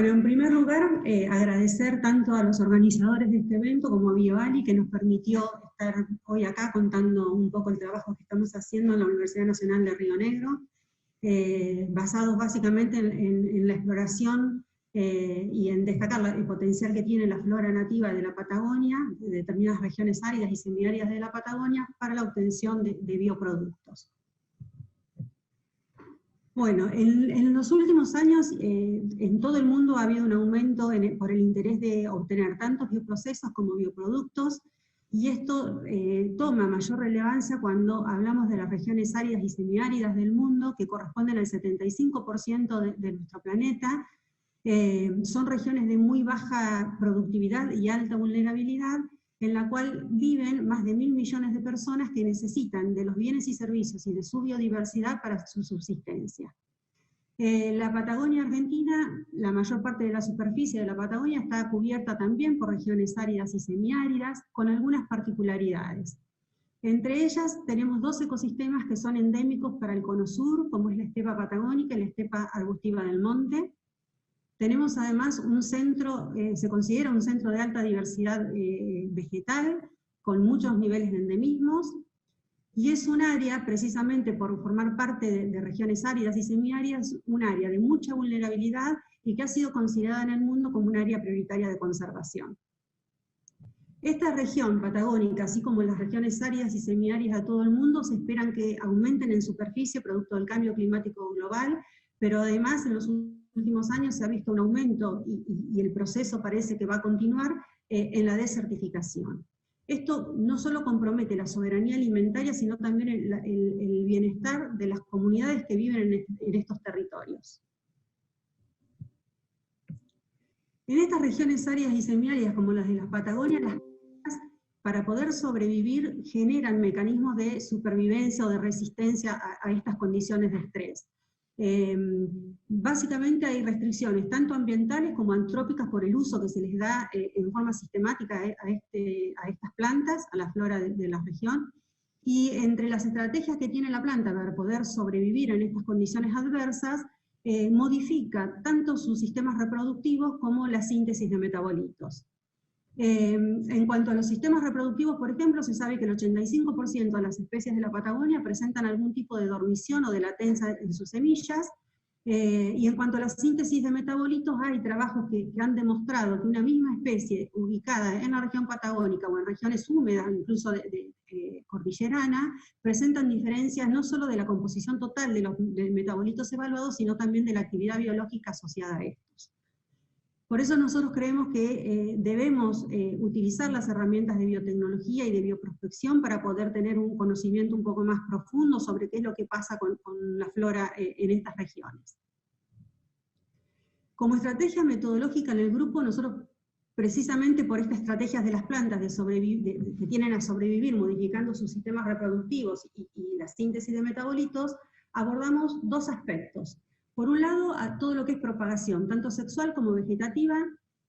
Bueno, en primer lugar, agradecer tanto a los organizadores de este evento como a BioAli, que nos permitió estar hoy acá contando un poco el trabajo que estamos haciendo en la Universidad Nacional de Río Negro, basados básicamente en la exploración y en destacar el potencial que tiene la flora nativa de la Patagonia, de determinadas regiones áridas y semiáridas de la Patagonia, para la obtención de bioproductos. Bueno, en los últimos años en todo el mundo ha habido un aumento por el interés de obtener tantos bioprocesos como bioproductos, y esto toma mayor relevancia cuando hablamos de las regiones áridas y semiáridas del mundo, que corresponden al 75% de nuestro planeta. Son regiones de muy baja productividad y alta vulnerabilidad, en la cual viven más de 1.000 millones de personas que necesitan de los bienes y servicios y de su biodiversidad para su subsistencia. La Patagonia Argentina, la mayor parte de la superficie de la Patagonia está cubierta también por regiones áridas y semiáridas, con algunas particularidades. Entre ellas tenemos 2 ecosistemas que son endémicos para el cono sur, como es la estepa patagónica y la estepa arbustiva del monte. Tenemos además un centro, se considera un centro de alta diversidad vegetal, con muchos niveles de endemismos, y es un área, precisamente por formar parte de regiones áridas y semiáridas, un área de mucha vulnerabilidad y que ha sido considerada en el mundo como un área prioritaria de conservación. Esta región patagónica, así como las regiones áridas y semiáridas de todo el mundo, se esperan que aumenten en superficie producto del cambio climático global, pero además en los últimos años se ha visto un aumento, y el proceso parece que va a continuar, en la desertificación. Esto no solo compromete la soberanía alimentaria, sino también el bienestar de las comunidades que viven en estos territorios. En estas regiones áridas y semiáridas, como las de la Patagonia, las plantas, para poder sobrevivir, generan mecanismos de supervivencia o de resistencia a estas condiciones de estrés. Básicamente hay restricciones, tanto ambientales como antrópicas, por el uso que se les da en forma sistemática a estas plantas, a la flora de la región, y entre las estrategias que tiene la planta para poder sobrevivir en estas condiciones adversas, modifica tanto sus sistemas reproductivos como la síntesis de metabolitos. En cuanto a los sistemas reproductivos, por ejemplo, se sabe que el 85% de las especies de la Patagonia presentan algún tipo de dormición o de latencia en sus semillas, y en cuanto a la síntesis de metabolitos, hay trabajos que han demostrado que una misma especie ubicada en la región patagónica o en regiones húmedas, incluso cordillerana, presentan diferencias no solo de la composición total de los metabolitos evaluados, sino también de la actividad biológica asociada a estos. Por eso nosotros creemos que debemos utilizar las herramientas de biotecnología y de bioprospección para poder tener un conocimiento un poco más profundo sobre qué es lo que pasa con la flora en estas regiones. Como estrategia metodológica en el grupo, nosotros, precisamente por estas estrategias de las plantas que tienen a sobrevivir modificando sus sistemas reproductivos y la síntesis de metabolitos, abordamos 2 aspectos. Por un lado, a todo lo que es propagación, tanto sexual como vegetativa.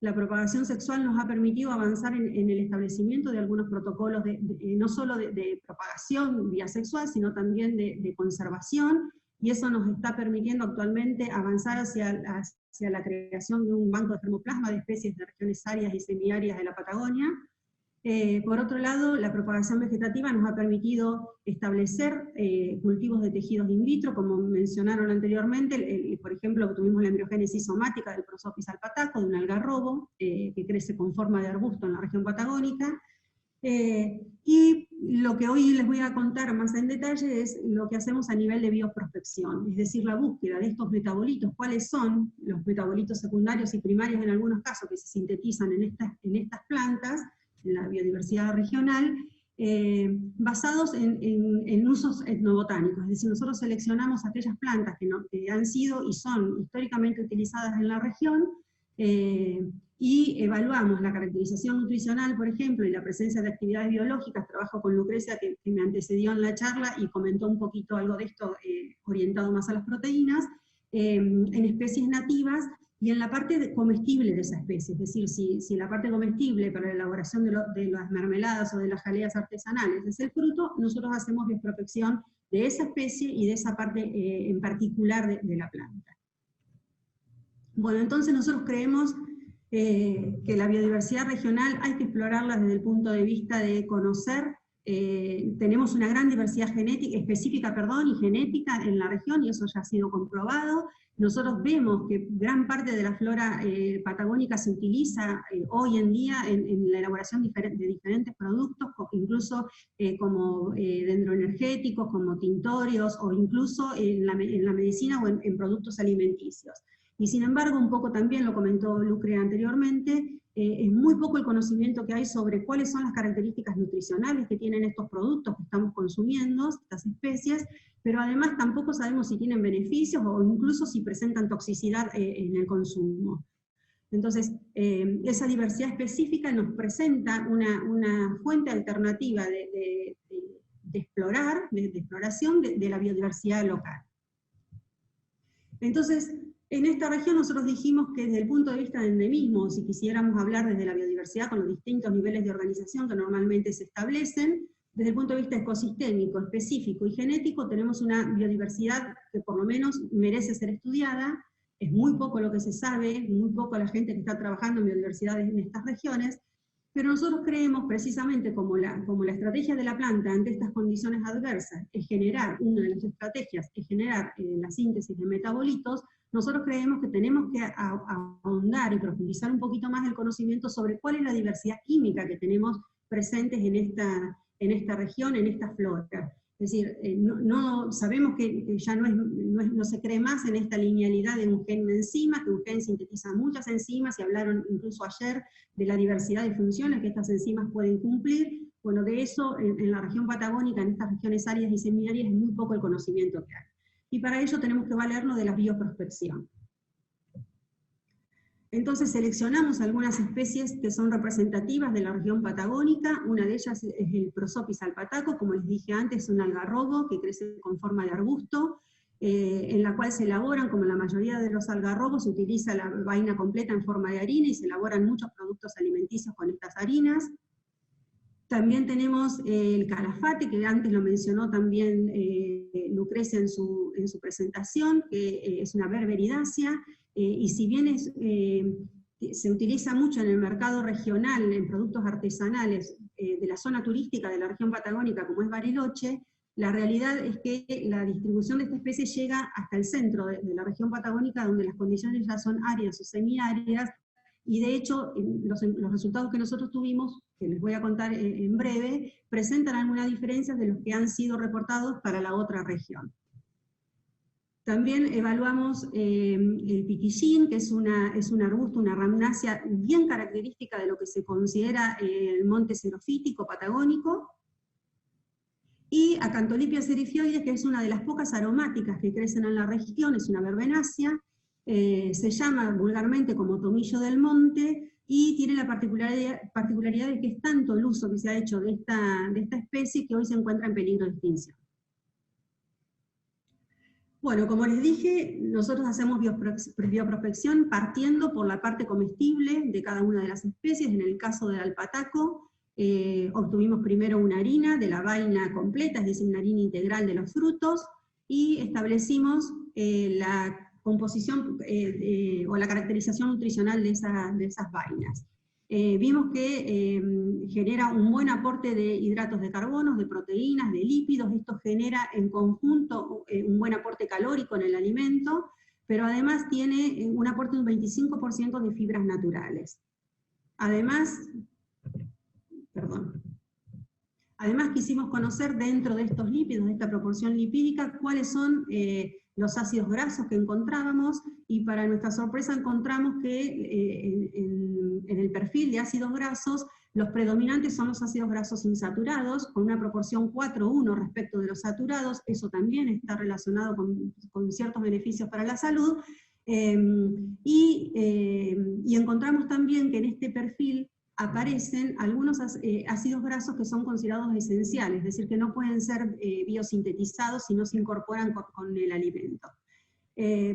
La propagación sexual nos ha permitido avanzar en el establecimiento de algunos protocolos, no solo de propagación vía sexual, sino también de conservación, y eso nos está permitiendo actualmente avanzar hacia la creación de un banco de germoplasma de especies de regiones áridas y semiáridas de la Patagonia. Por otro lado, la propagación vegetativa nos ha permitido establecer cultivos de tejidos in vitro, como mencionaron anteriormente. Por ejemplo, tuvimos la embriogénesis somática del Prosopis alpataco, de un algarrobo, que crece con forma de arbusto en la región patagónica. Y lo que hoy les voy a contar más en detalle es lo que hacemos a nivel de bioprospección, es decir, la búsqueda de estos metabolitos, cuáles son los metabolitos secundarios y primarios en algunos casos que se sintetizan en estas plantas, en la biodiversidad regional, basados en usos etnobotánicos. Es decir, nosotros seleccionamos aquellas plantas que han sido y son históricamente utilizadas en la región, y evaluamos la caracterización nutricional, por ejemplo, y la presencia de actividades biológicas. Trabajo con Lucrecia, que me antecedió en la charla y comentó un poquito algo de esto, orientado más a las proteínas, en especies nativas, y en la parte comestible de esa especie. Es decir, si la parte comestible para la elaboración de las mermeladas o de las jaleas artesanales es el fruto, nosotros hacemos bioprospección de esa especie y de esa parte en particular de la planta. Bueno, entonces nosotros creemos que la biodiversidad regional hay que explorarla desde el punto de vista de conocer. Tenemos una gran diversidad específica y genética en la región, y eso ya ha sido comprobado. Nosotros vemos que gran parte de la flora patagónica se utiliza hoy en día en la elaboración de diferentes productos, incluso como dendroenergéticos, como tintorios, o incluso en la medicina o en productos alimenticios. Y sin embargo, un poco también lo comentó Lucre anteriormente, es muy poco el conocimiento que hay sobre cuáles son las características nutricionales que tienen estos productos que estamos consumiendo, estas especies, pero además tampoco sabemos si tienen beneficios o incluso si presentan toxicidad en el consumo. Entonces, esa diversidad específica nos presenta una fuente alternativa de explorar, de exploración de la biodiversidad local. Entonces, en esta región nosotros dijimos que desde el punto de vista de endemismo, si quisiéramos hablar desde la biodiversidad con los distintos niveles de organización que normalmente se establecen, desde el punto de vista ecosistémico, específico y genético, tenemos una biodiversidad que por lo menos merece ser estudiada. Es muy poco lo que se sabe, muy poco la gente que está trabajando en biodiversidad en estas regiones, pero nosotros creemos precisamente como la estrategia de la planta ante estas condiciones adversas es generar, una de las estrategias es generar la síntesis de metabolitos. Nosotros creemos que tenemos que ahondar y profundizar un poquito más el conocimiento sobre cuál es la diversidad química que tenemos presentes en esta región, en esta flora. Es decir, sabemos que ya no se cree más en esta linealidad de un gen de enzimas, que un gen sintetiza muchas enzimas, y hablaron incluso ayer de la diversidad de funciones que estas enzimas pueden cumplir. Bueno, de eso en la región patagónica, en estas regiones áridas y semiáridas, es muy poco el conocimiento que hay. Y para ello tenemos que valernos de la bioprospección. Entonces seleccionamos algunas especies que son representativas de la región patagónica. Una de ellas es el Prosopis alpataco, como les dije antes, es un algarrobo que crece con forma de arbusto, en la cual se elaboran, como la mayoría de los algarrobos, se utiliza la vaina completa en forma de harina y se elaboran muchos productos alimenticios con estas harinas. También tenemos el calafate, que antes lo mencionó también Lucrecia en su presentación, que es una berberidácea, y si bien se utiliza mucho en el mercado regional, en productos artesanales de la zona turística de la región patagónica, como es Bariloche, la realidad es que la distribución de esta especie llega hasta el centro de la región patagónica, donde las condiciones ya son áridas o semiáridas, y de hecho los resultados que nosotros tuvimos, que les voy a contar en breve, presentan algunas diferencias de los que han sido reportados para la otra región. También evaluamos el piquillín, que es un arbusto, una raminácea bien característica de lo que se considera el monte xerofítico patagónico, y Acantholippia serifioides, que es una de las pocas aromáticas que crecen en la región, es una verbenácea, se llama vulgarmente como tomillo del monte, y tiene la particularidad de que es tanto el uso que se ha hecho de esta especie que hoy se encuentra en peligro de extinción. Bueno, como les dije, nosotros hacemos bioprospección partiendo por la parte comestible de cada una de las especies. En el caso del alpataco, obtuvimos primero una harina de la vaina completa, es decir, una harina integral de los frutos, y establecimos la composición o la caracterización nutricional de esas vainas. Vimos que genera un buen aporte de hidratos de carbono, de proteínas, de lípidos. Esto genera en conjunto un buen aporte calórico en el alimento, pero además tiene un aporte de un 25% de fibras naturales. Además quisimos conocer dentro de estos lípidos, de esta proporción lipídica, cuáles son los ácidos grasos que encontrábamos, y para nuestra sorpresa encontramos que en el perfil de ácidos grasos, los predominantes son los ácidos grasos insaturados, con una proporción 4:1 respecto de los saturados. Eso también está relacionado con ciertos beneficios para la salud, y encontramos también que en este perfil aparecen algunos ácidos grasos que son considerados esenciales, es decir, que no pueden ser biosintetizados si no se incorporan con el alimento.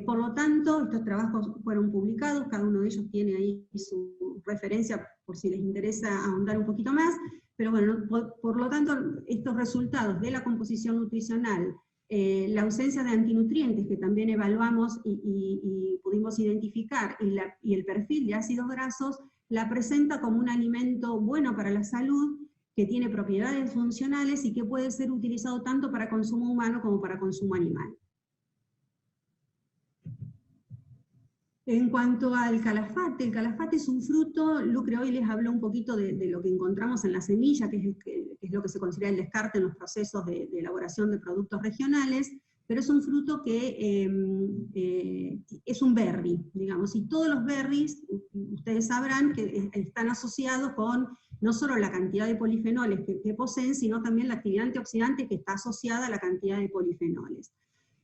Por lo tanto, estos trabajos fueron publicados, cada uno de ellos tiene ahí su referencia por si les interesa ahondar un poquito más, pero bueno, por lo tanto, estos resultados de la composición nutricional La ausencia de antinutrientes, que también evaluamos y pudimos identificar, y el perfil de ácidos grasos, la presenta como un alimento bueno para la salud, que tiene propiedades funcionales y que puede ser utilizado tanto para consumo humano como para consumo animal. En cuanto al calafate, el calafate es un fruto. Lucre hoy les habló un poquito de lo que encontramos en la semilla, que es lo que se considera el descarte en los procesos de elaboración de productos regionales, pero es un fruto que es un berry, digamos, y todos los berries, ustedes sabrán que están asociados con no solo la cantidad de polifenoles que poseen, sino también la actividad antioxidante que está asociada a la cantidad de polifenoles.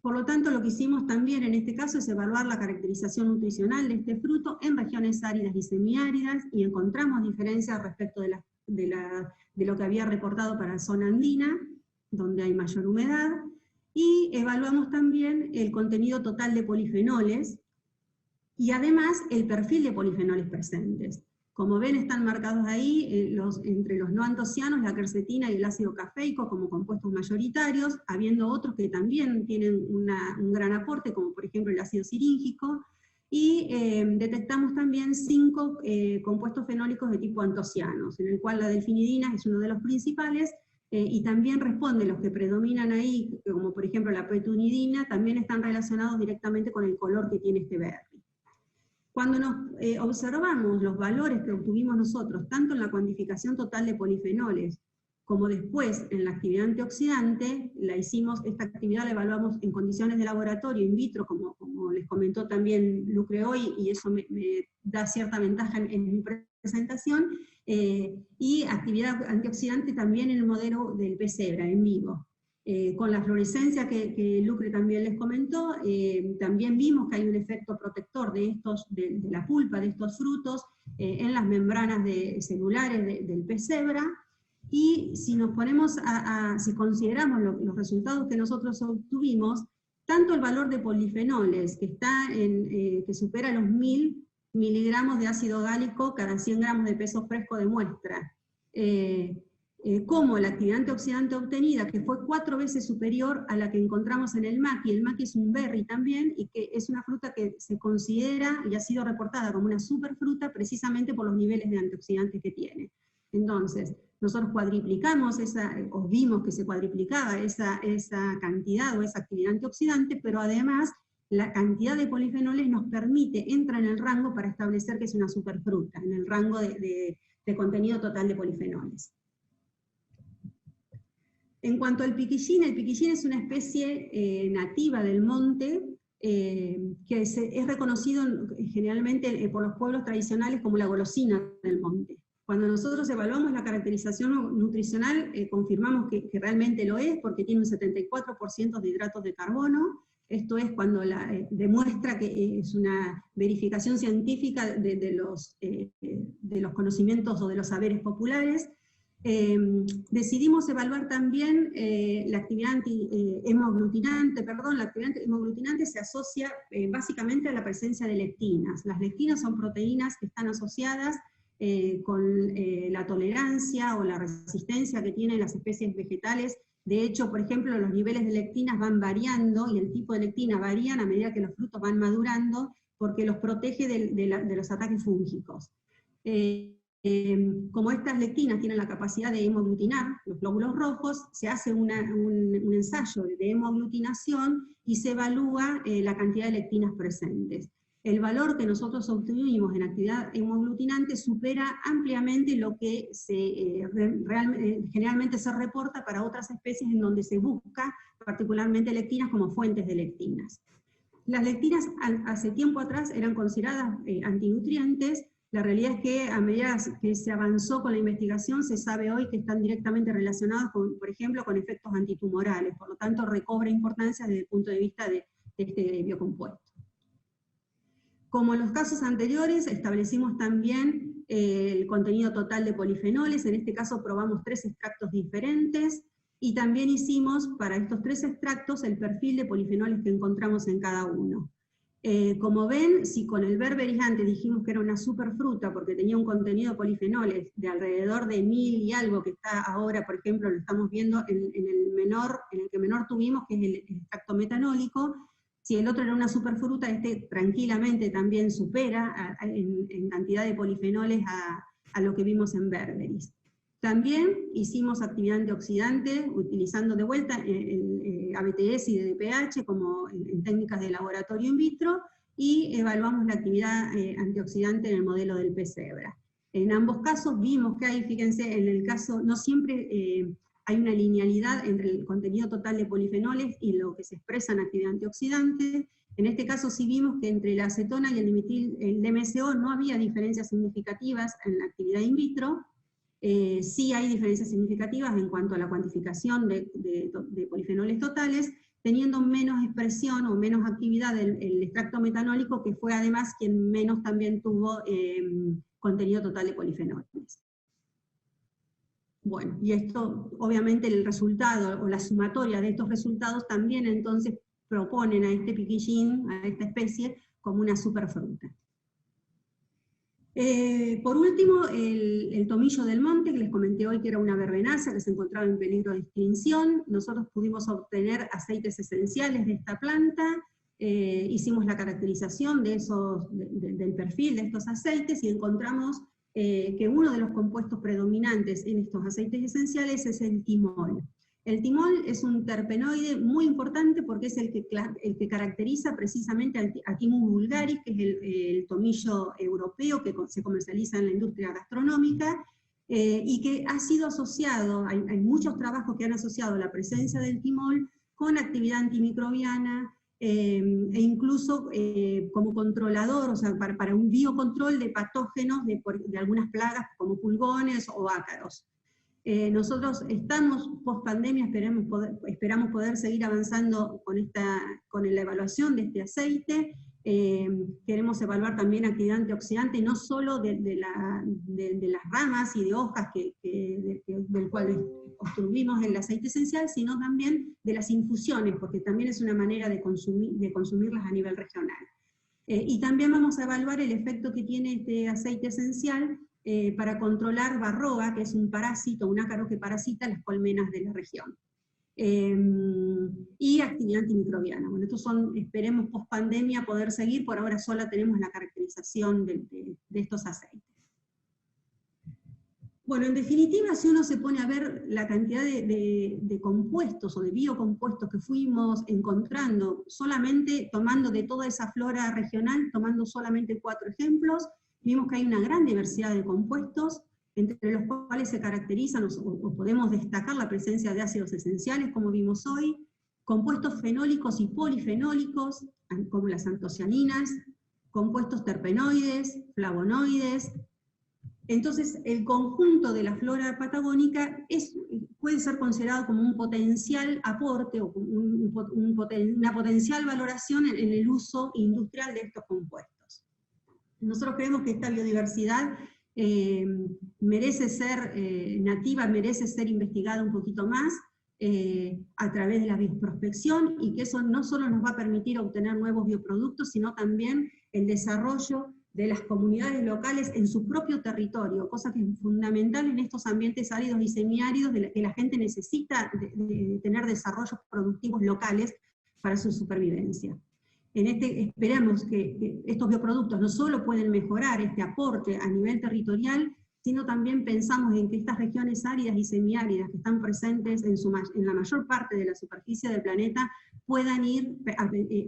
Por lo tanto, lo que hicimos también en este caso es evaluar la caracterización nutricional de este fruto en regiones áridas y semiáridas, y encontramos diferencias respecto de lo que había reportado para la zona andina, donde hay mayor humedad, y evaluamos también el contenido total de polifenoles, y además el perfil de polifenoles presentes. Como ven, están marcados ahí entre los no antocianos, la quercetina y el ácido cafeico como compuestos mayoritarios, habiendo otros que también tienen un gran aporte, como por ejemplo el ácido siríngico, y detectamos también 5 compuestos fenólicos de tipo antocianos, en el cual la delfinidina es uno de los principales, y también responde, los que predominan ahí, como por ejemplo la petunidina, también están relacionados directamente con el color que tiene este berry. Cuando nos observamos los valores que obtuvimos nosotros, tanto en la cuantificación total de polifenoles, como después en la actividad antioxidante, esta actividad la evaluamos en condiciones de laboratorio, in vitro, como les comentó también Lucre hoy, y eso me da cierta ventaja en mi presentación, y actividad antioxidante también en el modelo del pez cebra, en vivo. Con la fluorescencia que Lucre también les comentó, también vimos que hay un efecto protector de la pulpa de estos frutos en las membranas celulares del pez cebra, y si nos ponemos si consideramos los resultados que nosotros obtuvimos, tanto el valor de polifenoles, que supera los 1000 miligramos de ácido gálico cada 100 gramos de peso fresco de muestra, como la actividad antioxidante obtenida, que fue 4 veces superior a la que encontramos en el maqui. El maqui es un berry también, y que es una fruta que se considera y ha sido reportada como una superfruta precisamente por los niveles de antioxidantes que tiene. Entonces, nosotros cuadriplicamos o vimos que se cuadriplicaba esa cantidad o esa actividad antioxidante, pero además la cantidad de polifenoles entra en el rango para establecer que es una superfruta, en el rango de contenido total de polifenoles. En cuanto al piquillín, el piquillín es una especie nativa del monte, que es reconocido generalmente por los pueblos tradicionales como la golosina del monte. Cuando nosotros evaluamos la caracterización nutricional, confirmamos que realmente lo es, porque tiene un 74% de hidratos de carbono. Esto es cuando demuestra que es una verificación científica de los conocimientos o de los saberes populares. Decidimos evaluar también la actividad hemoglutinante. La actividad hemoglutinante se asocia básicamente a la presencia de lectinas. Las lectinas son proteínas que están asociadas con la tolerancia o la resistencia que tienen las especies vegetales. De hecho, por ejemplo, los niveles de lectinas van variando, y el tipo de lectina varían a medida que los frutos van madurando, porque los protege de los ataques fúngicos. Como estas lectinas tienen la capacidad de hemoglutinar los glóbulos rojos, se hace un ensayo de hemoglutinación y se evalúa la cantidad de lectinas presentes. El valor que nosotros obtuvimos en actividad hemoglutinante supera ampliamente lo que generalmente se reporta para otras especies en donde se busca particularmente lectinas como fuentes de lectinas. Las lectinas hace tiempo atrás eran consideradas antinutrientes. La realidad es que a medida que se avanzó con la investigación, se sabe hoy que están directamente relacionados, por ejemplo, con efectos antitumorales, por lo tanto recobra importancia desde el punto de vista de este biocompuesto. Como en los casos anteriores, establecimos también el contenido total de polifenoles. En este caso probamos 3 extractos diferentes, y también hicimos para estos 3 extractos el perfil de polifenoles que encontramos en cada uno. Como ven, si con el berberis antes dijimos que era una superfruta porque tenía un contenido de polifenoles de alrededor de 1000 y algo, que está ahora, por ejemplo, lo estamos viendo en el que menor tuvimos, que es el extracto metanólico. Si el otro era una superfruta, este tranquilamente también supera en cantidad de polifenoles a lo que vimos en berberis. También hicimos actividad antioxidante utilizando de vuelta el ABTS y DDPH como en técnicas de laboratorio in vitro, y evaluamos la actividad antioxidante en el modelo del pez cebra. En ambos casos vimos que hay, fíjense, en el caso, no siempre hay una linealidad entre el contenido total de polifenoles y lo que se expresa en actividad antioxidante. En este caso sí vimos que entre la acetona y el DMSO no había diferencias significativas en la actividad in vitro. Sí hay diferencias significativas en cuanto a la cuantificación de polifenoles totales, teniendo menos expresión o menos actividad el extracto metanólico, que fue además quien menos también tuvo contenido total de polifenoles. Bueno, y esto, obviamente el resultado o la sumatoria de estos resultados también entonces proponen a este piquillín, a esta especie, como una superfruta. Por último, el tomillo del monte, que les comenté hoy que era una verbenácea que se encontraba en peligro de extinción. Nosotros pudimos obtener aceites esenciales de esta planta, hicimos la caracterización del perfil de estos aceites, y encontramos que uno de los compuestos predominantes en estos aceites esenciales es el timol. El timol es un terpenoide muy importante porque es el que caracteriza precisamente a Thymus vulgaris, que es el tomillo europeo que se comercializa en la industria gastronómica, y que ha sido asociado, hay muchos trabajos que han asociado la presencia del timol con actividad antimicrobiana, e incluso como controlador, o sea, para un biocontrol de patógenos de algunas plagas como pulgones o ácaros. Nosotros estamos post pandemia, esperamos poder seguir avanzando con la evaluación de este aceite. Queremos evaluar también actividad antioxidante, no solo de las ramas y de hojas del cual obtuvimos el aceite esencial, sino también de las infusiones, porque también es una manera de consumirlas a nivel regional. Y también vamos a evaluar el efecto que tiene este aceite esencial para controlar varroa, que es un parásito, un ácaro que parasita las colmenas de la región. Y actividad antimicrobiana. Bueno, estos son, esperemos post pandemia poder seguir, por ahora solo tenemos la caracterización de estos aceites. Bueno, en definitiva, si uno se pone a ver la cantidad de compuestos o de biocompuestos que fuimos encontrando, solamente tomando de toda esa flora regional, tomando solamente 4 ejemplos, vimos que hay una gran diversidad de compuestos, entre los cuales se caracterizan o podemos destacar la presencia de ácidos esenciales, como vimos hoy, compuestos fenólicos y polifenólicos, como las antocianinas, compuestos terpenoides, flavonoides. Entonces, el conjunto de la flora patagónica puede ser considerado como un potencial aporte o una potencial valoración en el uso industrial de estos compuestos. Nosotros creemos que esta biodiversidad merece ser nativa, merece ser investigada un poquito más a través de la bioprospección, y que eso no solo nos va a permitir obtener nuevos bioproductos, sino también el desarrollo de las comunidades locales en su propio territorio, cosa que es fundamental en estos ambientes áridos y semiáridos, que la gente necesita de tener desarrollos productivos locales para su supervivencia. Esperamos que estos bioproductos no solo pueden mejorar este aporte a nivel territorial, sino también pensamos en que estas regiones áridas y semiáridas que están presentes en la mayor parte de la superficie del planeta puedan ir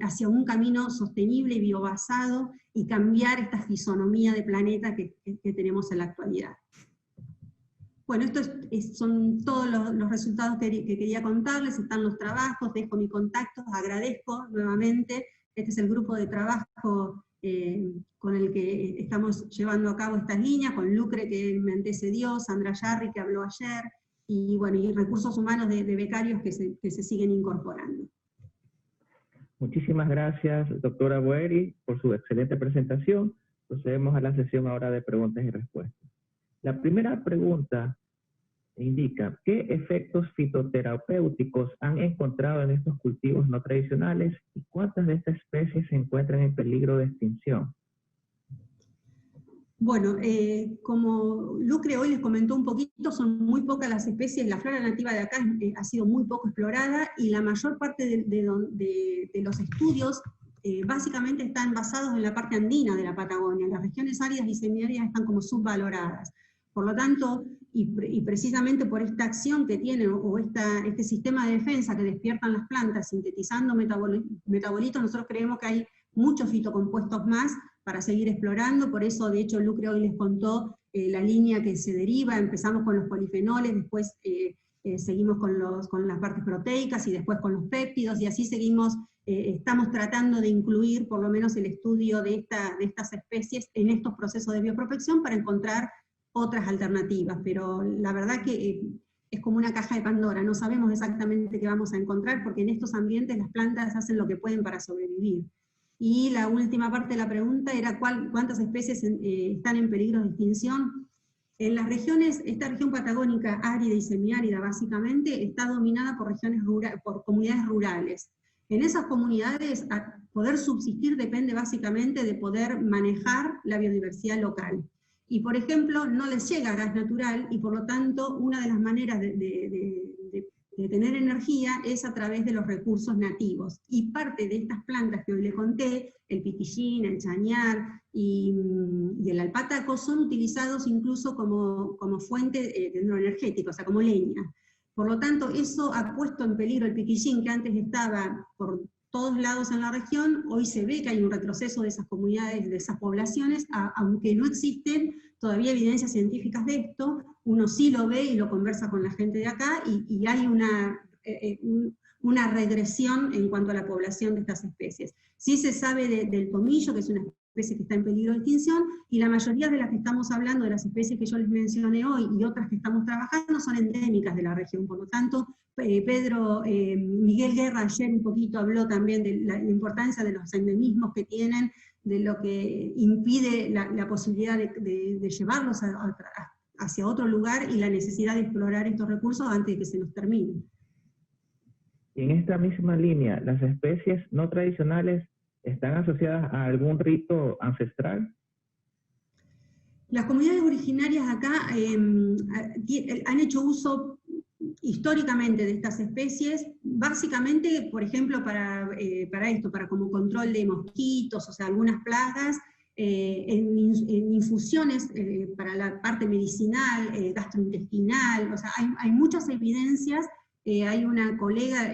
hacia un camino sostenible y biobasado y cambiar esta fisonomía de planeta que tenemos en la actualidad. Bueno, estos son todos los resultados que quería contarles, están los trabajos, dejo mi contacto, agradezco nuevamente. Este es el grupo de trabajo con el que estamos llevando a cabo estas líneas, con Lucre, que me antecedió, Sandra Yarri, que habló ayer, y bueno, y recursos humanos de becarios que se siguen incorporando. Muchísimas gracias, doctora Boeri, por su excelente presentación. Procedemos a la sesión ahora de preguntas y respuestas. La primera pregunta indica qué efectos fitoterapéuticos han encontrado en estos cultivos no tradicionales y cuántas de estas especies se encuentran en peligro de extinción. Bueno, como Lucre hoy les comentó un poquito, son muy pocas las especies, la flora nativa de acá ha sido muy poco explorada y la mayor parte de los estudios básicamente están basados en la parte andina de la Patagonia. Las regiones áridas y semiáridas están como subvaloradas. Por lo tanto, y precisamente por esta acción que tienen, o este sistema de defensa que despiertan las plantas sintetizando metabolitos, nosotros creemos que hay muchos fitocompuestos más para seguir explorando. Por eso, de hecho, Lucre hoy les contó la línea que se deriva. Empezamos con los polifenoles, después seguimos con las partes proteicas y después con los péptidos, y así seguimos. Estamos tratando de incluir por lo menos el estudio de estas especies en estos procesos de bioprotección para encontrar otras alternativas, pero la verdad que es como una caja de Pandora, no sabemos exactamente qué vamos a encontrar, porque en estos ambientes las plantas hacen lo que pueden para sobrevivir. Y la última parte de la pregunta era cuántas especies están en peligro de extinción. En las regiones, esta región patagónica árida y semiárida básicamente está dominada por por comunidades rurales. En esas comunidades, poder subsistir depende básicamente de poder manejar la biodiversidad local. Y por ejemplo, no les llega gas natural, y por lo tanto, una de las maneras de tener energía es a través de los recursos nativos. Y parte de estas plantas que hoy le conté, el piquillín, el chañar y el alpataco, son utilizados incluso como fuente energética, o sea, como leña. Por lo tanto, eso ha puesto en peligro el piquillín, que antes estaba por todos lados en la región. Hoy se ve que hay un retroceso de esas comunidades, de esas poblaciones, aunque no existen todavía evidencias científicas de esto. Uno sí lo ve y lo conversa con la gente de acá, y hay una regresión en cuanto a la población de estas especies. Sí se sabe del tomillo, que es una especie que está en peligro de extinción, y la mayoría de las que estamos hablando, de las especies que yo les mencioné hoy, y otras que estamos trabajando, son endémicas de la región. Por lo tanto, Miguel Guerra ayer un poquito habló también de la importancia de los endemismos que tienen, de lo que impide la posibilidad de llevarlos hacia otro lugar, y la necesidad de explorar estos recursos antes de que se nos terminen. En esta misma línea, ¿las especies no tradicionales están asociadas a algún rito ancestral? Las comunidades originarias acá han hecho uso históricamente de estas especies, básicamente, por ejemplo, para como control de mosquitos, o sea, algunas plagas, en infusiones para la parte medicinal, gastrointestinal. O sea, hay muchas evidencias. Hay una colega,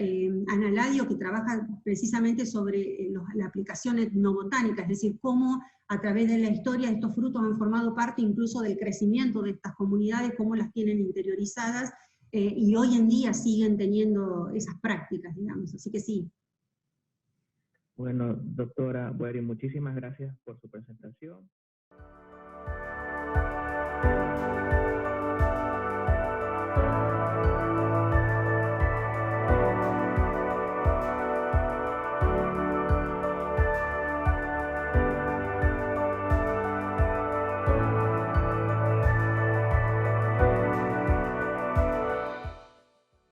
Ana Ladio, que trabaja precisamente sobre la aplicación etnobotánica, es decir, cómo a través de la historia estos frutos han formado parte incluso del crecimiento de estas comunidades, cómo las tienen interiorizadas, y hoy en día siguen teniendo esas prácticas, digamos, así que sí. Bueno, doctora Boeri, muchísimas gracias por su presentación.